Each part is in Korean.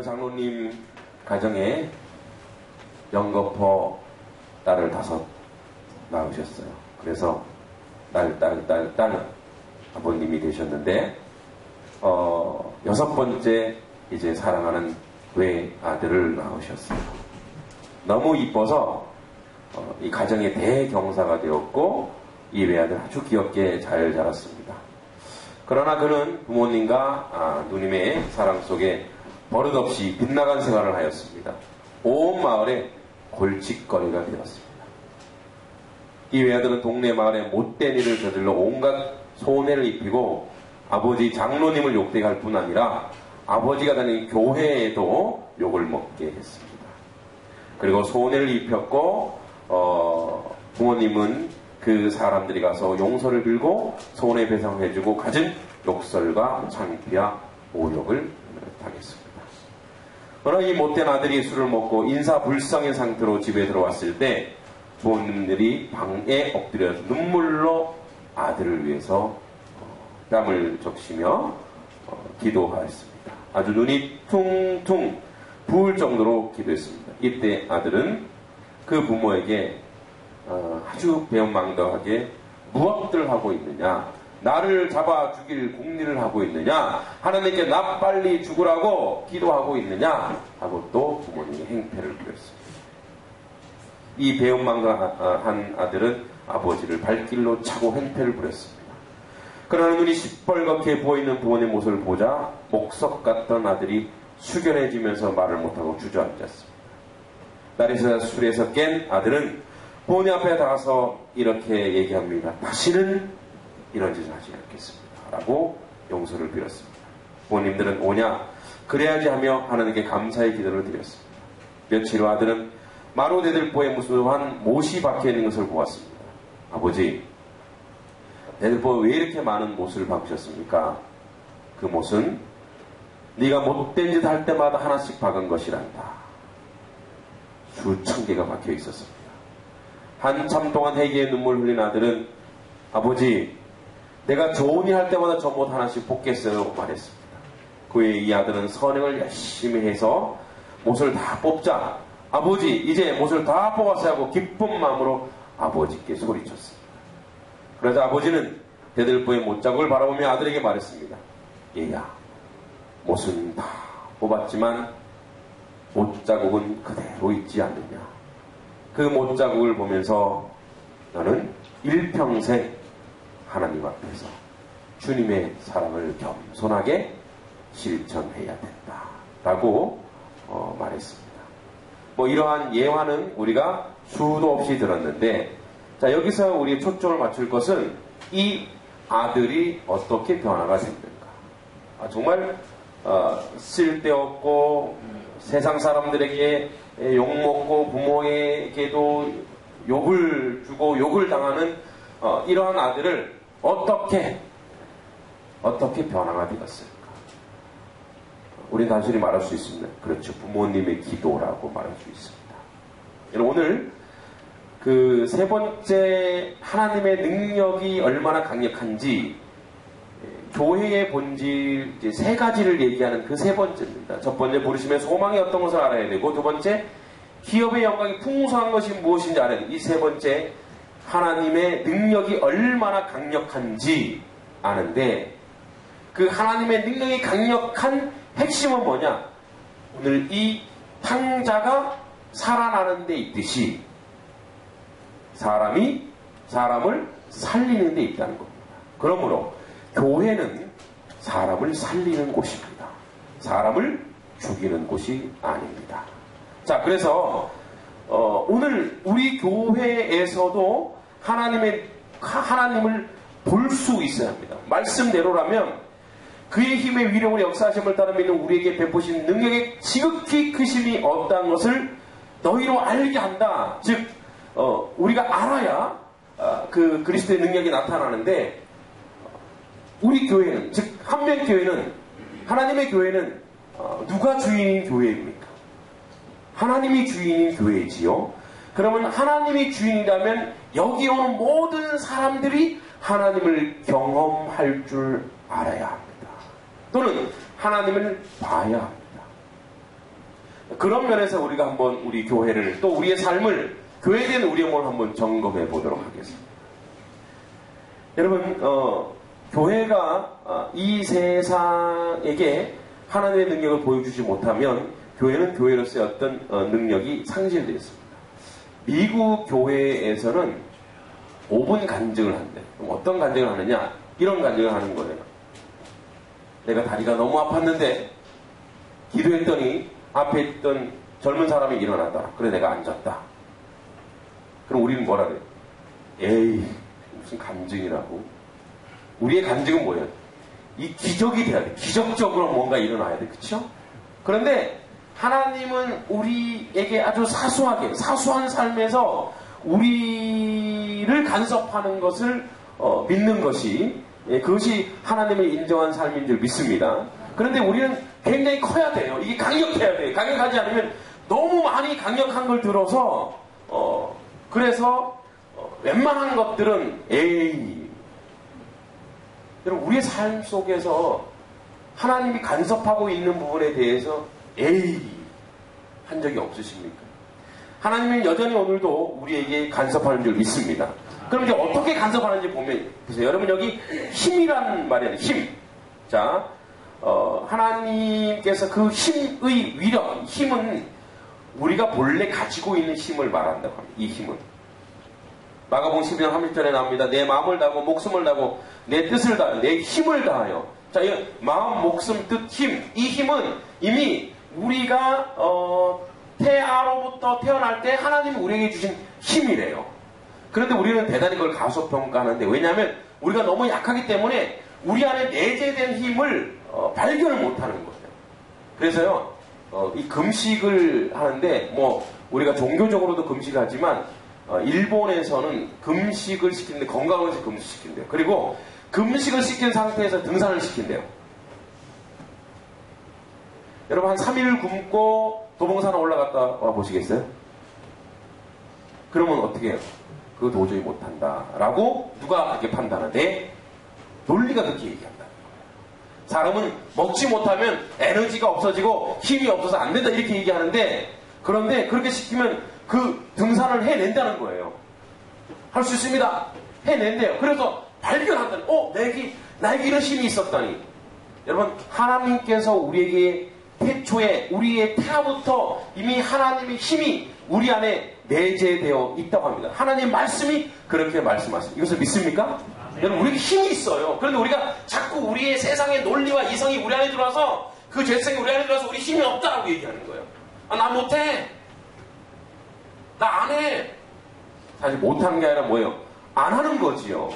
장로님 가정에 영거포 딸을 5 낳으셨어요. 그래서 딸 아버님이 되셨는데 6번째 이제 사랑하는 외아들을 낳으셨어요. 너무 이뻐서 이 가정의 대경사가 되었고 이 외아들 아주 귀엽게 잘 자랐습니다. 그러나 그는 부모님과 누님의 사랑 속에 버릇없이 빗나간 생활을 하였습니다. 온 마을에 골칫거리가 되었습니다. 이 외아들은 동네 마을에 못된 일을 저질러 온갖 손해를 입히고 아버지 장로님을 욕되게 할 뿐 아니라 아버지가 다니는 교회에도 욕을 먹게 했습니다. 그리고 손해를 입혔고 부모님은 그 사람들이 가서 용서를 빌고 손해배상해주고 갖은 욕설과 창피와 모욕을 당했습니다. 그러나 이 못된 아들이 술을 먹고 인사불성의 상태로 집에 들어왔을 때 부모님들이 방에 엎드려 눈물로 아들을 위해서 땀을 적시며 기도하였습니다. 아주 눈이 퉁퉁 부을 정도로 기도했습니다. 이때 아들은 그 부모에게 아주 배은망덕하게 무엇들 하고 있느냐, 나를 잡아 죽일 공리를 하고 있느냐, 하나님께 나 빨리 죽으라고 기도하고 있느냐 하고 또 부모님의 행패를 부렸습니다. 이 배은망덕한 아들은 아버지를 발길로 차고 행패를 부렸습니다. 그러나 눈이 시뻘겋게 부어있는 부모님 모습을 보자 목석 같던 아들이 숙연해지면서 말을 못하고 주저앉았습니다. 날에서 술에서 깬 아들은 부모님 앞에 나가서 이렇게 얘기합니다. 다시는 이런 짓을 하지 않겠습니다. 라고 용서를 빌었습니다. 부모님들은 오냐 그래야지 하며 하나님께 감사의 기도를 드렸습니다. 며칠 후 아들은 마루 대들보에 무수한 못이 박혀있는 것을 보았습니다. 아버지, 대들보에 왜 이렇게 많은 못을 박으셨습니까? 그 못은 네가 못된 짓 할 때마다 하나씩 박은 것이란다. 수천 개가 박혀 있었습니다. 한참 동안 회개의 눈물 흘린 아들은 아버지, 내가 좋은 일 할 때마다 저 못 하나씩 뽑겠어요 말했습니다. 그에 이 아들은 선행을 열심히 해서 못을 다 뽑자 아버지 이제 못을 다 뽑았어야 하고 기쁜 마음으로 아버지께 소리쳤습니다. 그러자 아버지는 대들보의 못자국을 바라보며 아들에게 말했습니다. 얘야, 못은 다 뽑았지만 못자국은 그대로 있지 않느냐. 그 못자국을 보면서 너는 일평생 하나님 앞에서 주님의 사랑을 겸손하게 실천해야 된다 라고 말했습니다. 이러한 예화는 우리가 수도 없이 들었는데, 자, 여기서 우리의 초점을 맞출 것은 이 아들이 어떻게 변화가 됐는가. 정말 쓸데없고 세상 사람들에게 욕먹고 부모에게도 욕을 주고 욕을 당하는 이러한 아들을 어떻게 변화가 되었을까? 우리는 단순히 말할 수 있습니다. 그렇죠. 부모님의 기도라고 말할 수 있습니다. 오늘 그 3번째 하나님의 능력이 얼마나 강력한지 교회의 본질 3가지를 얘기하는 그 3번째입니다. 첫 번째, 부르심의 소망이 어떤 것을 알아야 되고, 2번째, 기업의 영광이 풍성한 것이 무엇인지 알아야 되고, 이 3번째, 하나님의 능력이 얼마나 강력한지 아는데, 그 하나님의 능력이 강력한 핵심은 뭐냐? 오늘 이 탕자가 살아나는 데 있듯이 사람이 사람을 살리는 데 있다는 겁니다. 그러므로 교회는 사람을 살리는 곳입니다. 사람을 죽이는 곳이 아닙니다. 자, 그래서 오늘 우리 교회에서도 하나님을 볼 수 있어야 합니다. 말씀대로라면 그의 힘의 위력으로 역사하심을 따라 믿는 우리에게 베푸신 능력의 지극히 크심이 없다는 것을 너희로 알게 한다. 즉 우리가 알아야 그 그리스도의 능력이 나타나는데, 우리 교회는, 즉 한명교회는, 하나님의 교회는 누가 주인인 교회입니까? 하나님이 주인인 교회지요. 그러면 하나님이 주인이라면 여기 오는 모든 사람들이 하나님을 경험할 줄 알아야 합니다. 또는 하나님을 봐야 합니다. 그런 면에서 우리가 한번 우리 교회를 또 우리의 삶을 교회에 대한 우리의 몸을 한번 점검해 보도록 하겠습니다. 여러분 교회가 이 세상에게 하나님의 능력을 보여주지 못하면 교회는 교회로서의 어떤 능력이 상실되어 있습니다. 미국 교회에서는 5분 간증을 한대. 그럼 어떤 간증을 하느냐? 이런 간증을 하는 거예요. 내가 다리가 너무 아팠는데 기도했더니 앞에 있던 젊은 사람이 일어나더라. 그래 내가 앉았다. 그럼 우리는 뭐라 그래? 에이 무슨 간증이라고. 우리의 간증은 뭐예요? 이 기적이 돼야 돼. 기적적으로 뭔가 일어나야 돼. 그쵸? 그런데 하나님은 우리에게 아주 사소한 삶에서 우리를 간섭하는 것을 믿는 것이 그것이 하나님을 인정한 삶인 줄 믿습니다. 그런데 우리는 굉장히 커야 돼요. 이게 강력해야 돼요. 강력하지 않으면 너무 많이 강력한 걸 들어서 그래서 웬만한 것들은 에이. 여러분 우리의 삶 속에서 하나님이 간섭하고 있는 부분에 대해서 에이 한 적이 없으십니까? 하나님은 여전히 오늘도 우리에게 간섭하는 줄 믿습니다. 그럼 이제 어떻게 간섭하는지 보세요. 여러분 여기 힘이라는 말이에요. 힘. 자, 하나님께서 그 힘의 위력, 힘은 우리가 본래 가지고 있는 힘을 말한다고 합니다. 이 힘은. 마가복음 12장 30절에 나옵니다. 내 마음을 다하고 목숨을 다하고 내 뜻을 다하여 내 힘을 다하여. 자, 이 마음, 목숨, 뜻, 힘. 이 힘은 이미 우리가 태아로부터 태어날 때 하나님이 우리에게 주신 힘이래요. 그런데 우리는 대단히 그걸 가소평가하는데 왜냐하면 우리가 너무 약하기 때문에 우리 안에 내재된 힘을 발견을 못하는 거예요. 그래서요 이 금식을 하는데 뭐 우리가 종교적으로도 금식을 하지만 일본에서는 금식을 시키는데 건강을 위해서 금식시킨대요. 그리고 금식을 시킨 상태에서 등산을 시킨대요. 여러분 한 3일 굶고 도봉산 올라갔다 와 보시겠어요? 그러면 어떻게 해요? 그거 도저히 못한다 라고 누가 그렇게 판단하는데 논리가 그렇게 얘기한다. 사람은 먹지 못하면 에너지가 없어지고 힘이 없어서 안 된다 이렇게 얘기하는데 그런데 그렇게 시키면 그 등산을 해낸다는 거예요. 할 수 있습니다. 해낸대요. 그래서 발견한다는 나에게 이런 힘이 있었다니. 여러분 하나님께서 우리에게 태초에 우리의 태아부터 이미 하나님의 힘이 우리 안에 내재되어 있다고 합니다. 하나님 말씀이 그렇게 말씀하십니다. 이것을 믿습니까? 여러분 우리에게 힘이 있어요. 그런데 우리가 자꾸 우리의 세상의 논리와 이성이 우리 안에 들어와서 그 죄성이 우리 안에 들어와서 우리 힘이 없다라고 얘기하는 거예요. 나 못해. 나 안 해. 사실 못하는 게 아니라 뭐예요? 안 하는 거지요.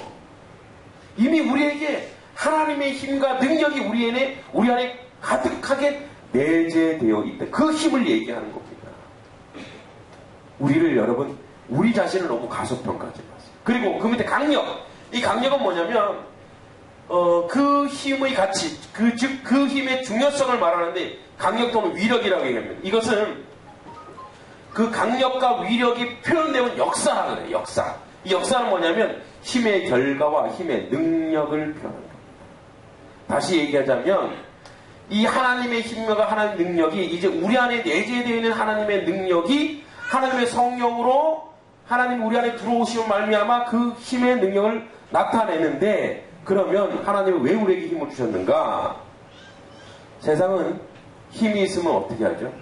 이미 우리에게 하나님의 힘과 능력이 우리 안에 가득하게 내재되어 있다. 그 힘을 얘기하는 겁니다. 우리를 여러분 우리 자신을 너무 가소평가하지 마세요. 그리고 그 밑에 강력. 이 강력은 뭐냐면 그 힘의 가치, 그 힘의 중요성을 말하는데 강력 또는 위력이라고 얘기합니다. 이것은 그 강력과 위력이 표현되는 역사라고 해요. 역사. 이 역사는 뭐냐면 힘의 결과와 힘의 능력을 표현하는 겁니다. 다시 얘기하자면 이 하나님의 힘과 하나님의 능력이 이제 우리 안에 내재되어 있는 하나님의 능력이 하나님의 성령으로 하나님 우리 안에 들어오시면 말미암아 그 힘의 능력을 나타내는데 그러면 하나님은 왜 우리에게 힘을 주셨는가? 세상은 힘이 있으면 어떻게 하죠?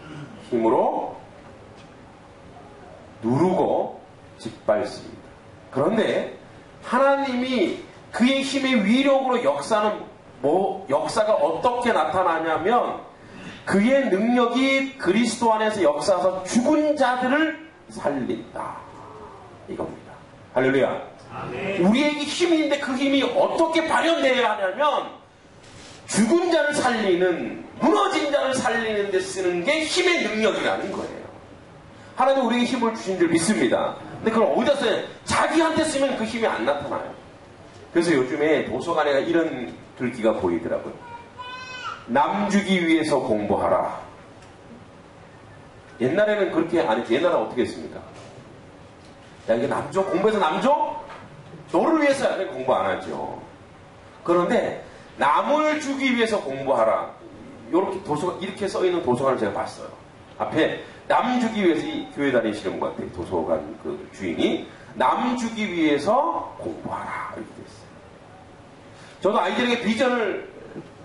힘으로 누르고 짓밟습니다. 그런데 하나님이 그의 힘의 위력으로 역사가 어떻게 나타나냐면 그의 능력이 그리스도 안에서 역사해서 죽은 자들을 살린다. 이겁니다. 할렐루야. 아멘. 우리에게 힘이 있는데 그 힘이 어떻게 발현되어야 하냐면 죽은 자를 살리는, 무너진 자를 살리는 데 쓰는 게 힘의 능력이라는 거예요. 하나님 우리에게 힘을 주신 줄 믿습니다. 근데 그걸 어디다 써요? 자기한테 쓰면 그 힘이 안 나타나요. 그래서 요즘에 도서관에 이런 글귀가 보이더라고요. 남 주기 위해서 공부하라. 옛날에는 그렇게 안 했지. 옛날에는 어떻게 했습니까? 야, 이게 남줘? 공부해서 남줘? 너를 위해서야. 공부 안 하죠. 그런데 남을 주기 위해서 공부하라. 이렇게 써있는 도서관을 제가 봤어요. 앞에 남 주기 위해서 이 교회 다니시는 것 같아요. 도서관 그 주인이 남 주기 위해서 공부하라 이렇게 됐어요. 저도 아이들에게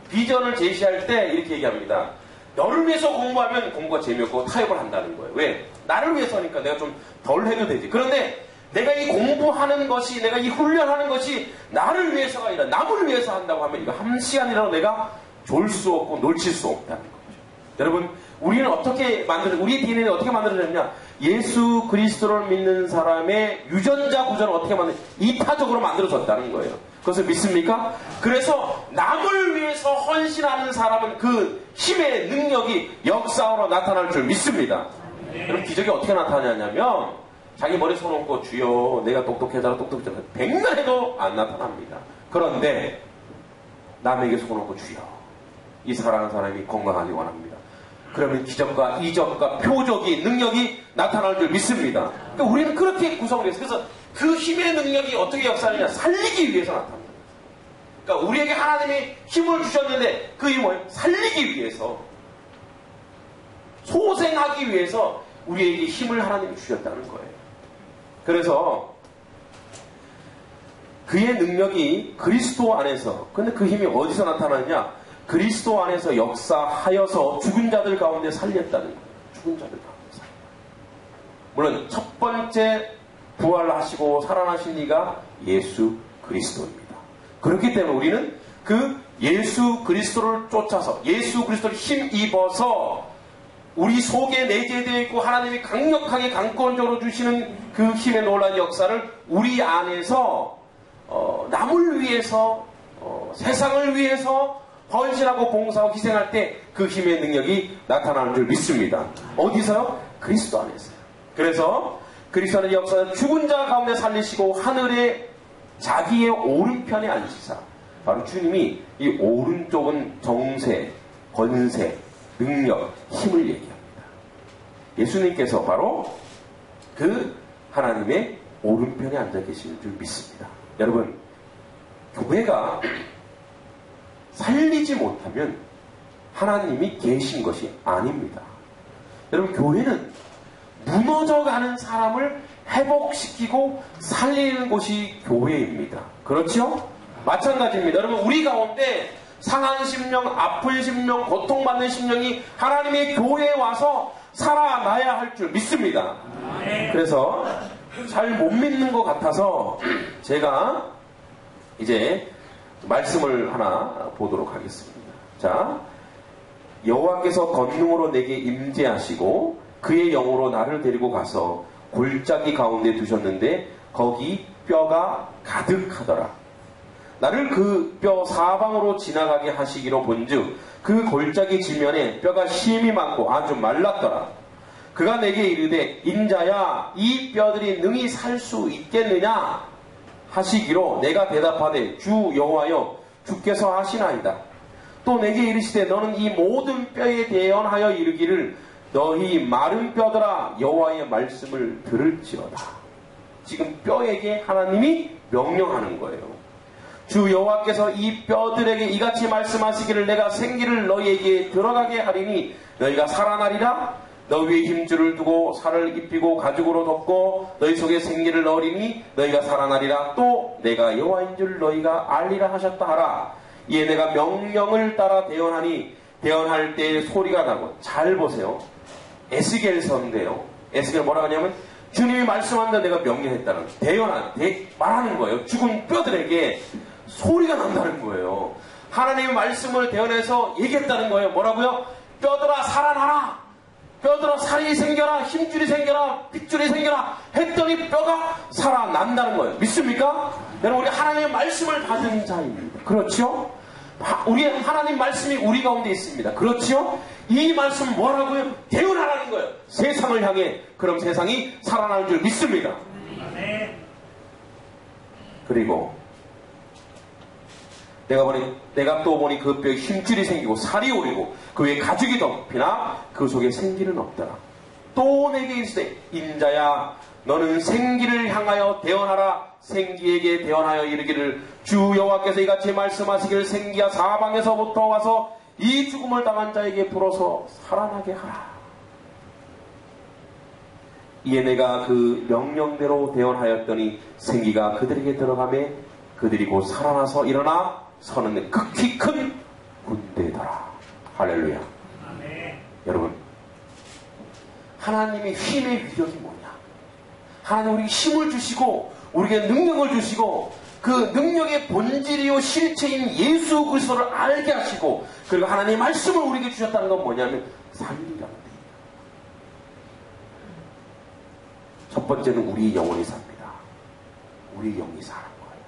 비전을 제시할 때 이렇게 얘기합니다. 너를 위해서 공부하면 공부가 재미없고 타협을 한다는 거예요. 왜? 나를 위해서니까 내가 좀 덜 해도 되지. 그런데 내가 이 공부하는 것이, 내가 이 훈련하는 것이 나를 위해서가 아니라 남을 위해서 한다고 하면 이거 한 시간이라도 내가 졸 수 없고 놓칠 수 없다는 거죠. 여러분, 우리는 우리의 DNA는 어떻게 만들어졌냐? 예수 그리스도를 믿는 사람의 유전자 구조를 어떻게 이타적으로 만들어졌다는 거예요. 그것을 믿습니까? 그래서 남을 위해서 헌신하는 사람은 그 힘의 능력이 역사로 나타날 줄 믿습니다. 그럼 기적이 어떻게 나타나냐면 자기 머리에 손 얹고 주여 내가 똑똑해져라 100년 해도 안 나타납니다. 그런데 남에게 손 얹고 주여 이 사랑하는 사람이 건강하기 원합니다. 그러면 기적과 이적과 표적이 능력이 나타날 줄 믿습니다. 그러니까 우리는 그렇게 구성을 했어요. 그래서 그 힘의 능력이 어떻게 역사하느냐? 살리기 위해서 나타납니다. 그러니까 우리에게 하나님이 힘을 주셨는데 그 힘을 뭐예요? 살리기 위해서, 소생하기 위해서 우리에게 힘을 하나님이 주셨다는 거예요. 그래서 그의 능력이 그리스도 안에서, 근데 그 힘이 어디서 나타나느냐? 그리스도 안에서 역사하여서 죽은 자들 가운데 살렸다는 거예요. 죽은 자들 가운데 살렸다. 물론 첫 번째 부활하시고 살아나신 이가 예수 그리스도입니다. 그렇기 때문에 우리는 그 예수 그리스도를 쫓아서 예수 그리스도를 힘입어서 우리 속에 내재되어 있고 하나님이 강력하게 강권적으로 주시는 그 힘의 놀라운 역사를 우리 안에서 남을 위해서 세상을 위해서 헌신하고 봉사하고 희생할 때 그 힘의 능력이 나타나는 줄 믿습니다. 어디서요? 그리스도 안에서요. 그래서 그리스도 안의 역사는 죽은 자 가운데 살리시고 하늘에 자기의 오른편에 앉으시사. 바로 주님이 이 오른쪽은 정세, 권세, 능력, 힘을 얘기합니다. 예수님께서 바로 그 하나님의 오른편에 앉아 계시는 줄 믿습니다. 여러분, 교회가 살리지 못하면 하나님이 계신 것이 아닙니다. 여러분, 교회는 무너져가는 사람을 회복시키고 살리는 곳이 교회입니다. 그렇죠? 마찬가지입니다. 여러분, 우리 가운데 상한 심령, 아픈 심령, 고통받는 심령이 하나님의 교회에 와서 살아나야 할 줄 믿습니다. 그래서 잘 못 믿는 것 같아서 제가 이제 말씀을 하나 보도록 하겠습니다. 자, 여호와께서 권능으로 내게 임재하시고 그의 영으로 나를 데리고 가서 골짜기 가운데 두셨는데 거기 뼈가 가득하더라. 나를 그 뼈 사방으로 지나가게 하시기로 본즉 그 골짜기 지면에 뼈가 심이 많고 아주 말랐더라. 그가 내게 이르되 인자야 이 뼈들이 능히 살 수 있겠느냐 하시기로 내가 대답하되 주 여호와여 주께서 하시나이다. 또 내게 이르시되 너는 이 모든 뼈에 대언하여 이르기를 너희 마른 뼈들아 여호와의 말씀을 들을지어다. 지금 뼈에게 하나님이 명령하는 거예요. 주 여호와께서 이 뼈들에게 이같이 말씀하시기를 내가 생기를 너희에게 들어가게 하리니 너희가 살아나리라. 너희 힘줄을 두고 살을 입히고 가죽으로 덮고 너희 속에 생기를 넣으리니 너희가 살아나리라. 또 내가 여호와인 줄 너희가 알리라 하셨다 하라. 이에 내가 명령을 따라 대언하니 대언할 때 소리가 나고. 잘 보세요. 에스겔서인데요. 에스겔 뭐라고 하냐면 주님이 말씀한다 내가 명령했다는 말하는 거예요. 죽은 뼈들에게 소리가 난다는 거예요. 하나님의 말씀을 대언해서 얘기했다는 거예요. 뭐라고요? 뼈들아 살아나라. 뼈들아 살이 생겨라. 힘줄이 생겨라. 핏줄이 생겨라. 했더니 뼈가 살아난다는 거예요. 믿습니까? 여러분, 우리 하나님의 말씀을 받은 자입니다. 그렇죠? 우리 하나님 말씀이 우리 가운데 있습니다. 그렇죠? 이 말씀 뭐라고요? 대언하라는 거예요. 세상을 향해. 그럼 세상이 살아나는 줄 믿습니다. 그리고 내가 또 보니 그 뼈에 힘줄이 생기고 살이 오리고 그 위에 가죽이 덮이나 그 속에 생기는 없더라. 또 내게 이르시되 인자야 너는 생기를 향하여 대언하라. 생기에게 대언하여 이르기를 주 여호와께서 이같이 말씀하시기를 생기가 사방에서부터 와서 이 죽음을 당한 자에게 불어서 살아나게 하라. 이에 내가 그 명령대로 대언하였더니 생기가 그들에게 들어가매 그들이 곧 살아나서 일어나 서는 극히 큰 군대더라. 할렐루야. 아멘. 여러분, 하나님의 힘의 위력이 뭐냐? 하나님 우리에게 힘을 주시고 우리에게 능력을 주시고 그 능력의 본질이요 실체인 예수 그리스도를 알게 하시고 그리고 하나님의 말씀을 우리에게 주셨다는 건 뭐냐면 살리라는 거예요. 첫 번째는 우리 영혼이 삽니다. 우리 영이 사는 거예요.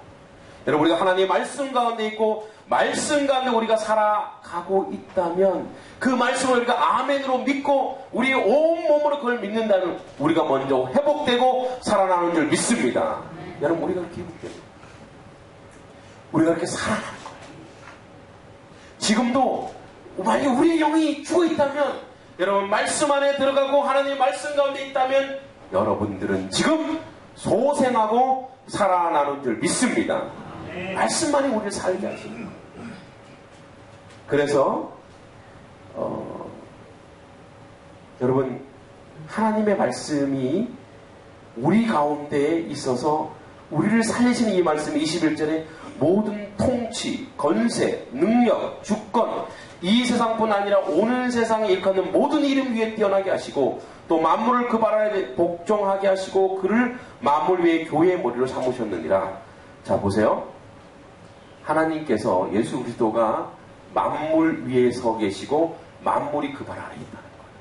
여러분, 우리가 하나님의 말씀 가운데 있고 말씀 가운데 우리가 살아가고 있다면 그 말씀을 우리가 아멘으로 믿고 우리의 온몸으로 그걸 믿는다면 우리가 먼저 회복되고 살아나는 줄 믿습니다. 여러분, 우리가 그렇게 회복돼요. 우리가 그렇게 살아나는 거예요. 지금도 만약에 우리의 영이 죽어있다면 여러분 말씀 안에 들어가고 하나님의 말씀 가운데 있다면 여러분들은 지금 소생하고 살아나는 줄 믿습니다. 말씀만이 우리를 살게 하시는 거예요. 그래서 여러분 하나님의 말씀이 우리 가운데에 있어서 우리를 살리시는 이 말씀이 21절에 모든 통치, 건세, 능력, 주권 이 세상뿐 아니라 오는 세상에 일컫는 모든 이름 위에 뛰어나게 하시고 또 만물을 그 발 아래 복종하게 하시고 그를 만물 위에 교회의 머리로 삼으셨느니라. 자 보세요. 하나님께서 예수 그리스도가 만물 위에 서 계시고 만물이 그 발 아래 있다는 거예요.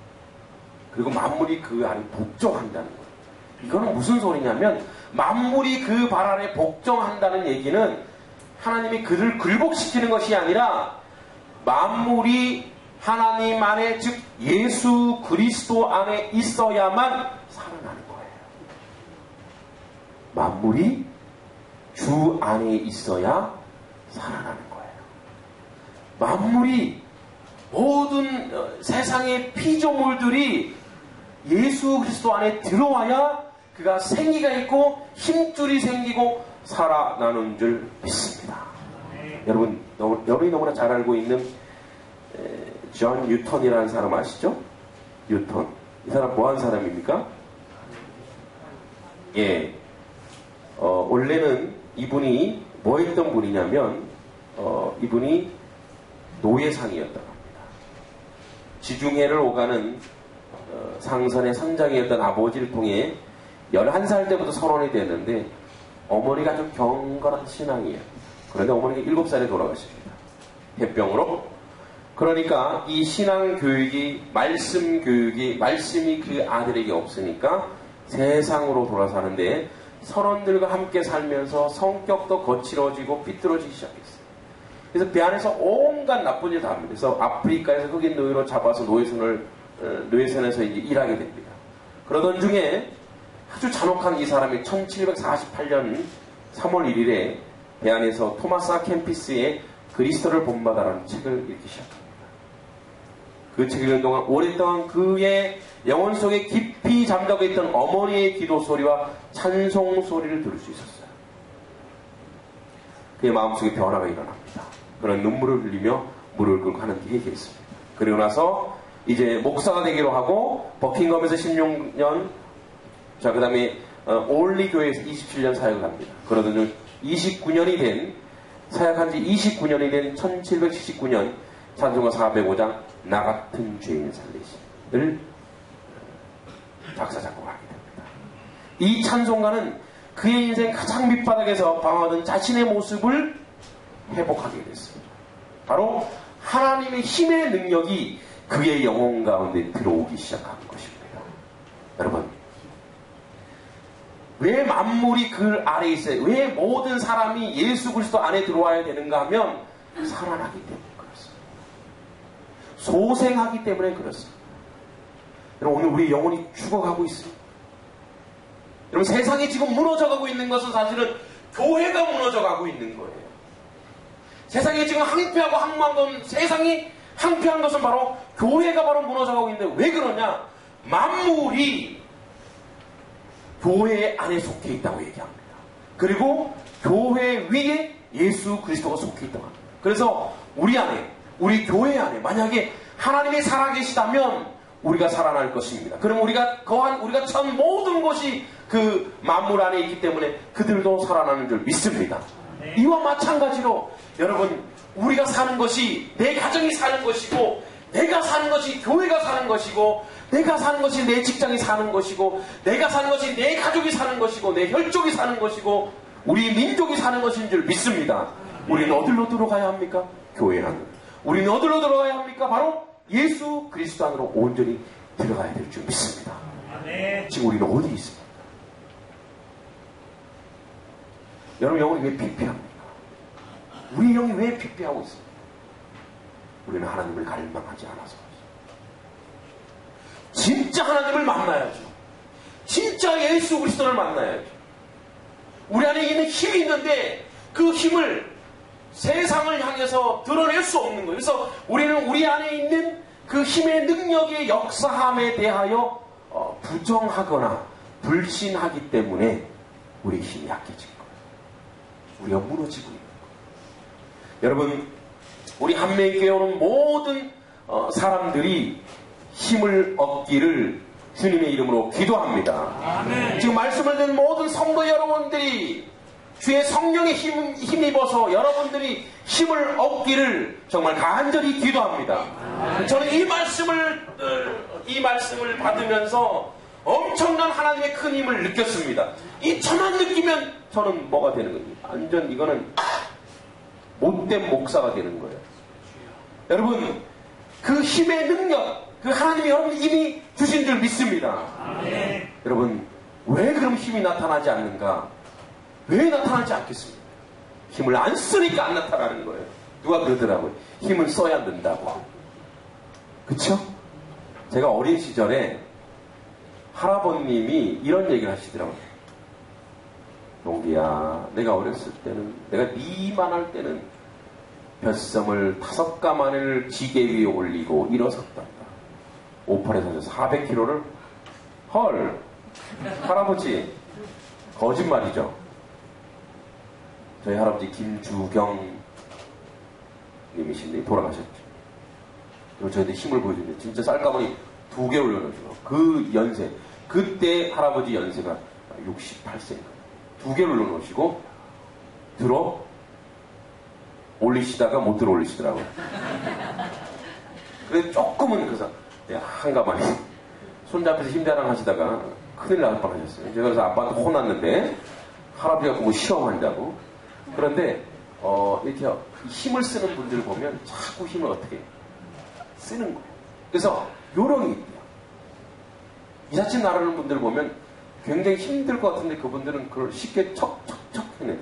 그리고 만물이 그 아래 복종한다는 거예요. 이거는 무슨 소리냐면 만물이 그 발 아래 복종한다는 얘기는 하나님이 그를 굴복시키는 것이 아니라 만물이 하나님 안에 즉 예수 그리스도 안에 있어야만 살아나는 거예요. 만물이 주 안에 있어야 살아나는 거예요. 만물이 모든 세상의 피조물들이 예수 그리스도 안에 들어와야 그가 생기가 있고 힘줄이 생기고 살아나는 줄 믿습니다. 여러분이 너무나 잘 알고 있는 존 뉴턴이라는 사람 아시죠? 뉴턴. 이 사람 뭐한 사람입니까? 예. 원래는 이분이 뭐 했던 분이냐면 이분이 노예상이었다고 합니다. 지중해를 오가는 상선의 선장이었던 아버지를 통해 11살 때부터 선원이 됐는데 어머니가 좀 경건한 신앙이에요. 그런데 어머니가 7살에 돌아가십니다. 폐병으로. 그러니까 이 신앙 교육이 말씀이 그 아들에게 없으니까 세상으로 돌아사는데 선원들과 함께 살면서 성격도 거칠어지고 삐뚤어지기 시작했어요. 그래서 배 안에서 온갖 나쁜 일 다 합니다. 그래서 아프리카에서 흑인 노예로 잡아서 노예선에서 이제 일하게 됩니다. 그러던 중에 아주 잔혹한 이 사람이 1748년 3월 1일에 배 안에서 토마스 아 캠피스의 그리스도를 본받아라는 책을 읽기 시작합니다. 그 책을 읽는 동안 오랫동안 그의 영혼 속에 깊이 잠자고 있던 어머니의 기도 소리와 찬송 소리를 들을 수 있었어요. 그의 마음속에 변화가 일어납니다. 그런 눈물을 흘리며 물을 끓고 하는 길에 있습니다. 그리고 나서 이제 목사가 되기로 하고 버킹엄에서 16년 그 다음에 올리 교회에서 27년 사역을 합니다. 그러던 중 29년이 된 사역한 지 29년이 된 1779년 찬송가 405장 나 같은 죄인 살리심을 작사 작곡하게 됩니다. 이 찬송가는 그의 인생 가장 밑바닥에서 방황하던 자신의 모습을 회복하게 됐습니다. 바로 하나님의 힘의 능력이 그의 영혼 가운데 들어오기 시작한 것입니다. 여러분, 왜 만물이 그 아래에 있어요? 왜 모든 사람이 예수 그리스도 안에 들어와야 되는가 하면 살아나기 때문에 그렇습니다. 소생하기 때문에 그렇습니다. 여러분, 오늘 우리 영혼이 죽어가고 있습니다. 여러분, 세상이 지금 무너져가고 있는 것은 사실은 교회가 무너져가고 있는 거예요. 세상이 지금 항폐하고 항무한 건 세상이 항폐한 것은 바로 교회가 바로 무너져가고 있는데 왜 그러냐? 만물이 교회 안에 속해 있다고 얘기합니다. 그리고 교회 위에 예수 그리스도가 속해 있다고 합니다. 그래서 우리 안에, 우리 교회 안에 만약에 하나님이 살아계시다면 우리가 살아날 것입니다. 그럼 우리가 처한 모든 것이 그 만물 안에 있기 때문에 그들도 살아나는 줄 믿습니다. 이와 마찬가지로 여러분, 우리가 사는 것이 내 가정이 사는 것이고, 내가 사는 것이 교회가 사는 것이고, 내가 사는 것이 내 직장이 사는 것이고, 내가 사는 것이 내 가족이 사는 것이고, 내 혈족이 사는 것이고, 우리 민족이 사는 것인 줄 믿습니다. 우리는 어디로 들어가야 합니까? 교회 안으로. 우리는 어디로 들어가야 합니까? 바로 예수 그리스도 안으로 온전히 들어가야 될 줄 믿습니다. 지금 우리는 어디 있습니까? 여러분, 영혼이 왜 피폐합니까? 우리 영이 왜 피폐하고 있습니까? 우리는 하나님을 갈망하지 않아서. 진짜 하나님을 만나야죠. 진짜 예수 그리스도를 만나야죠. 우리 안에 있는 힘이 있는데 그 힘을 세상을 향해서 드러낼 수 없는 거예요. 그래서 우리는 우리 안에 있는 그 힘의 능력의 역사함에 대하여 부정하거나 불신하기 때문에 우리의 힘이 약해진 거예요. 우리가 무너지고 있는 거예요. 여러분, 우리 한매교회 오는 모든 사람들이 힘을 얻기를 주님의 이름으로 기도합니다. 아멘. 지금 말씀을 듣는 모든 성도 여러분들이 주의 성령의 힘입어서 여러분들이 힘을 얻기를 정말 간절히 기도합니다. 아멘. 저는 이 말씀을 받으면서 엄청난 하나님의 큰 힘을 느꼈습니다. 이 천만 느끼면 저는 뭐가 되는 거예요? 완전 이거는 못된 목사가 되는 거예요. 여러분, 그 힘의 능력, 그 하나님이 여러분 이미 주신 줄 믿습니다. 아멘. 여러분, 왜 그럼 힘이 나타나지 않는가? 왜 나타나지 않겠습니까? 힘을 안 쓰니까 안 나타나는 거예요. 누가 그러더라고요. 힘을 써야 는다고. 그쵸? 제가 어린 시절에 할아버님이 이런 얘기를 하시더라고요. 용기야, 내가 어렸을 때는, 내가 니만 할 때는 뱃섬을 5가마를 지게 위에 올리고 일어섰다. 58에서 400kg를? 헐, 할아버지, 거짓말이죠. 저희 할아버지 김주경 님이신데 돌아가셨죠. 그리고 저희한테 힘을 보여주는데 진짜 쌀가마니 2개 올려놓죠. 그 연세, 그때 할아버지 연세가 68세인가. 2개를 올려놓으시고 들어 올리시다가 못 들어 올리시더라고요. 그래서 조금은 그래서 한가마니 손잡혀서 힘자랑 하시다가 큰일 날 뻔하셨어요. 제가 그래서 아빠한테 혼났는데 할아버지가 보고 시험한다고. 그런데 이렇게 힘을 쓰는 분들을 보면 자꾸 힘을 어떻게 쓰는 거예요. 그래서 요령이 있대요. 이삿짐 나르는 분들 보면 굉장히 힘들 것 같은데 그분들은 그걸 쉽게 척척척 해내요.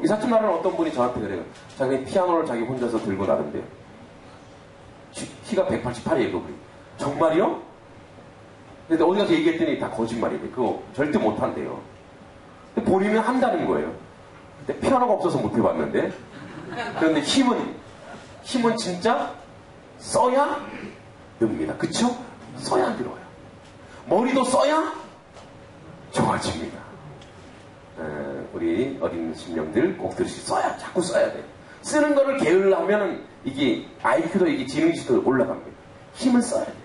이삿짐 나르는 어떤 분이 저한테 그래요. 자기 피아노를 자기 혼자서 들고 나른대요. 키가 188이에요, 그분이. 정말이요? 근데 어디 가서 얘기했더니 다 거짓말이래. 그거 절대 못한대요. 근데 본인은 한다는 거예요. 근데 피아노가 없어서 못 해봤는데. 그런데 힘은 진짜 써야 늡니다. 그쵸? 써야 들어와요. 머리도 써야 좋아집니다. 우리 어린 심령들 꼭 들으시 자꾸 써야 돼요. 쓰는 거를 게을러하면 이게 IQ도 이게 지능지도 올라갑니다. 힘을 써야 돼요.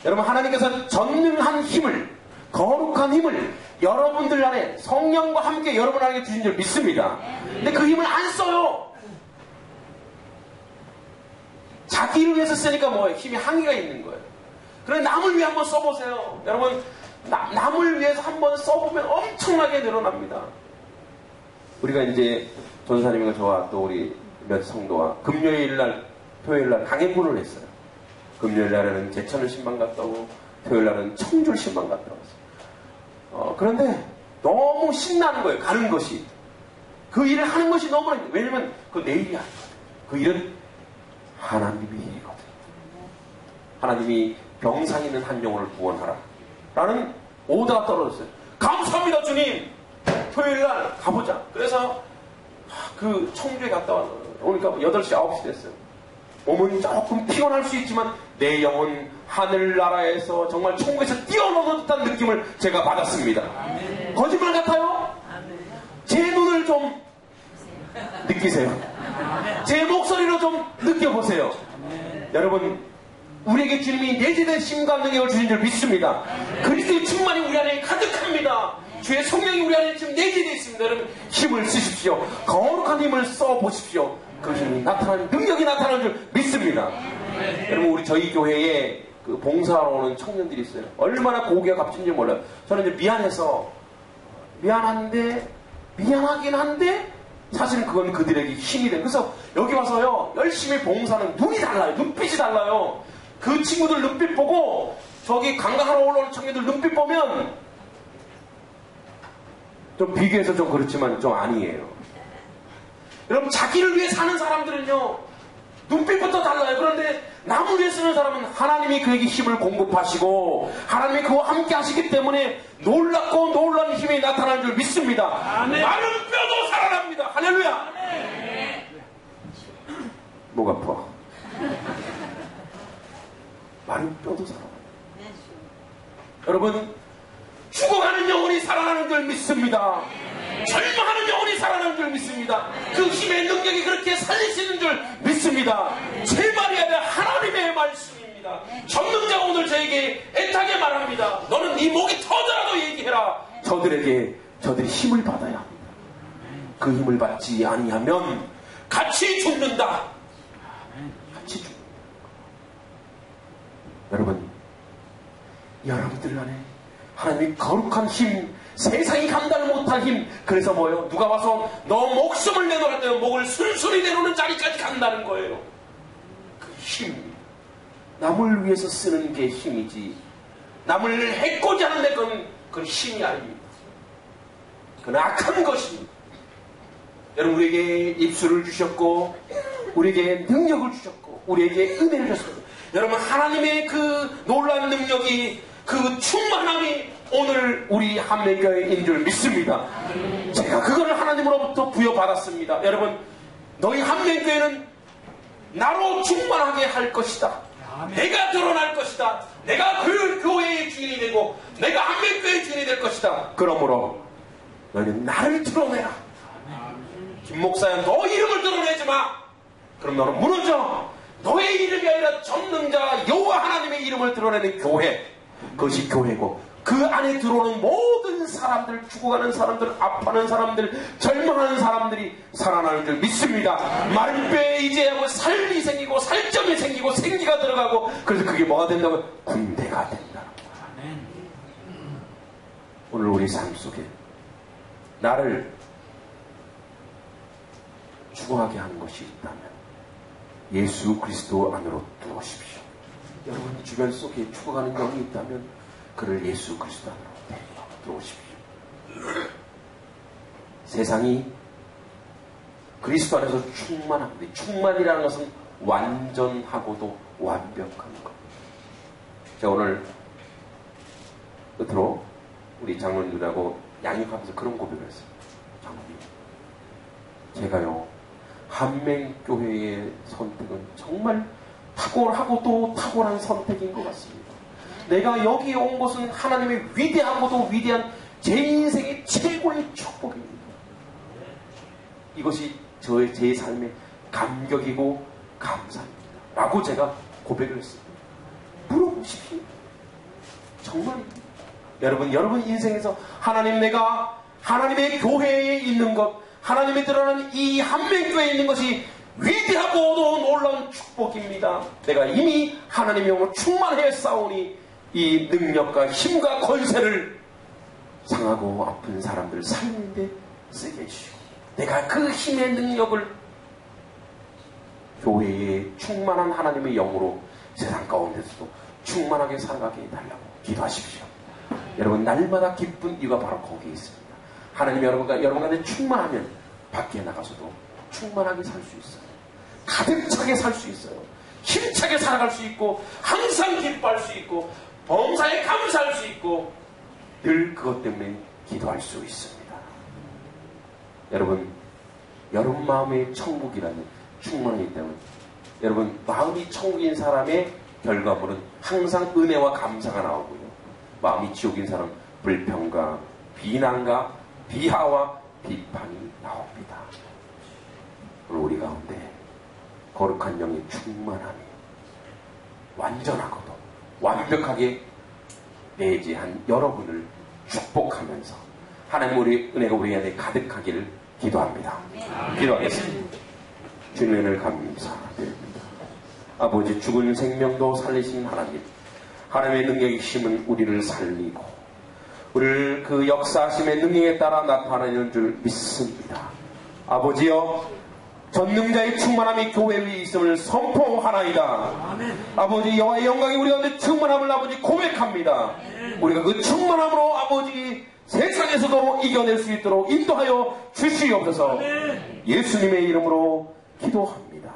여러분, 하나님께서 전능한 힘을, 거룩한 힘을 여러분들 안에 성령과 함께 여러분 안에 주신 줄 믿습니다. 근데 그 힘을 안 써요. 자기를 위해서 쓰니까 뭐예요? 힘이 한계가 있는 거예요. 그래, 남을 위해 한번 써보세요. 여러분, 남을 위해서 한번 써보면 엄청나게 늘어납니다. 우리가 이제 전사님과 저와 또 우리 몇 성도와 금요일날, 토요일날 강행군을 했어요. 금요일날에는 제천을 신방 갔다 오고 토요일날은 청주를 신방 갔다 왔어요. 그런데 너무 신나는 거예요. 가는 것이. 그 일을 하는 것이 너무, 왜냐면 그 내 일이 아니거든요. 그 일은 하나님의 일이거든요. 하나님이 병상 있는 한 영혼을 구원하라 라는 오더가 떨어졌어요. 감사합니다, 주님. 토요일날 가보자. 그래서 그 청주에 갔다 오니까 8시, 9시 됐어요. 몸은 조금 피곤할 수 있지만 내 영혼 하늘나라에서 정말 천국에서 뛰어넘는 듯한 느낌을 제가 받았습니다. 아멘. 거짓말 같아요? 아멘. 제 눈을 좀 느끼세요. 제 목소리로 좀 느껴보세요. 여러분, 우리에게 주님이 내재된 힘과 능력을 주신 줄 믿습니다. 그리스도의 충만이 우리 안에 가득합니다. 주의 성령이 우리 안에 지금 내재되어 있습니다. 여러분, 힘을 쓰십시오. 거룩한 힘을 써보십시오. 그 힘이 나타나는, 능력이 나타나는 줄 믿습니다. 여러분, 우리 저희 교회에 그 봉사하러 오는 청년들이 있어요. 얼마나 고기가 값진지 몰라요. 저는 이제 미안하긴 한데 사실은 그건 그들에게 힘이 돼. 그래서 여기 와서요, 열심히 봉사는 눈이 달라요. 눈빛이 달라요. 그 친구들 눈빛 보고 저기 강강하러 올라오는 청년들 눈빛 보면 좀 비교해서 좀 그렇지만 좀 아니에요. 여러분, 자기를 위해 사는 사람들은요, 눈빛부터 달라요. 그런데 남을 위해 쓰는 사람은 하나님이 그에게 힘을 공급하시고 하나님이 그와 함께 하시기 때문에 놀랍고 놀라운 힘이 나타나는 줄 믿습니다. 마른 뼈도 살아납니다. 할렐루야. 목 아파. 마른 뼈도 살아납니다. 여러분, 죽어가는 영혼이 살아나는 줄 믿습니다. 절망하는 영혼이 살아나는 줄 믿습니다. 그 힘의 능력이 그렇게 살리시는 줄 믿습니다. 제 말이 아니라 하나님의 말씀입니다. 전능자가 오늘 저에게 애타게 말합니다. 너는 네 목이 터져라도 얘기해라. 저들이 힘을 받아야 합니다. 그 힘을 받지 아니하면 같이 죽는다. 같이 죽는다. 여러분, 여러분들 안에 하나님의 거룩한 힘, 세상이 감당을 못할 힘. 그래서 뭐예요? 누가 와서 너 목숨을 내놓을 때 목을 술술이 내놓는 자리까지 간다는 거예요. 그 힘, 남을 위해서 쓰는 게 힘이지, 남을 해코지 하는 데 그건 힘이 아닙니다. 그건 악한 것입니다. 여러분, 우리에게 입술을 주셨고 우리에게 능력을 주셨고 우리에게 은혜를 주셨습니다. 여러분, 하나님의 그 놀라운 능력이, 그 충만함이 오늘 우리 한명교회인 줄 믿습니다. 제가 그거를 하나님으로부터 부여받았습니다. 여러분, 너희 한명교회는 나로 충만하게 할 것이다. 내가 드러날 것이다. 내가 그 교회의 주인이 되고 내가 한명교회의 주인이 될 것이다. 그러므로 너희는 나를 드러내라. 김 목사야, 너 이름을 드러내지 마. 그럼 너는 무너져. 너의 이름이 아니라 전능자 여호와 하나님의 이름을 드러내는 교회, 그것이 교회고, 그 안에 들어오는 모든 사람들, 죽어가는 사람들, 아파하는 사람들, 절망하는 사람들이 살아나는 줄 믿습니다. 마른 뼈에 이제 살이 생기고 살점이 생기고 생기가 들어가고, 그래서 그게 뭐가 된다고? 군대가 된다. 오늘 우리 삶 속에 나를 죽어가게 하는 것이 있다면 예수 그리스도 안으로 들어오십시오. 여러분 주변 속에 죽어가는 영이 있다면 그를 예수 그리스도 안으로 들어오십시오. 세상이 그리스도 안에서 충만합니다. 충만이라는 것은 완전하고도 완벽한 것. 제가 오늘 끝으로 우리 장로님들하고 양육하면서 그런 고백을 했어요. 장로님, 제가요 한맹교회의 선택은 정말 탁월하고도 탁월한 선택인 것 같습니다. 내가 여기에 온 것은 하나님의 위대하고도 위대한 제 인생의 최고의 축복입니다. 이것이 제 삶의 감격이고 감사입니다. 라고 제가 고백을 했습니다. 물어보십시오. 정말입니다. 여러분 인생에서 하나님, 내가 하나님의 교회에 있는 것, 하나님이 드러나는 이 한맹교회에 있는 것이 위대하고도 놀라운 축복입니다. 내가 이미 하나님의 영으로 충만해 싸우니 이 능력과 힘과 권세를 상하고 아픈 사람들 살리는데 쓰게 해주시고, 내가 그 힘의 능력을 교회의 충만한 하나님의 영으로 세상 가운데서도 충만하게 살아가게 해달라고 기도하십시오. 여러분, 날마다 기쁜 이유가 바로 거기에 있습니다. 하나님이 여러분 가운데 충만하면 밖에 나가서도 충만하게 살 수 있어요. 가득 차게 살 수 있어요. 힘차게 살아갈 수 있고, 항상 기뻐할 수 있고, 범사에 감사할 수 있고, 늘 그것 때문에 기도할 수 있습니다. 여러분 마음의 천국이라는 충만이기 때문에, 여러분 마음이 천국인 사람의 결과물은 항상 은혜와 감사가 나오고요, 마음이 지옥인 사람은 불평과 비난과 비하와 비판이 나옵니다. 오늘 우리 가운데 거룩한 영의 충만함이 완전하고도 완벽하게 내재한 여러분을 축복하면서 하나님 우리 은혜가 우리 안에 가득하기를 기도합니다. 기도하겠습니다. 주님의 은혜를 감사드립니다. 아버지, 죽은 생명도 살리신 하나님, 하나님의 능력의 힘은 우리를 살리고 우리를 그 역사하심의 능력에 따라 나타나는 줄 믿습니다. 아버지여, 전능자의 충만함이 교회 위에 있음을 선포하나이다. 아버지, 여호와의 영광이 우리 가운데 충만함을 아버지 고백합니다. 우리가 그 충만함으로 아버지 세상에서도 이겨낼 수 있도록 인도하여 주시옵소서. 예수님의 이름으로 기도합니다.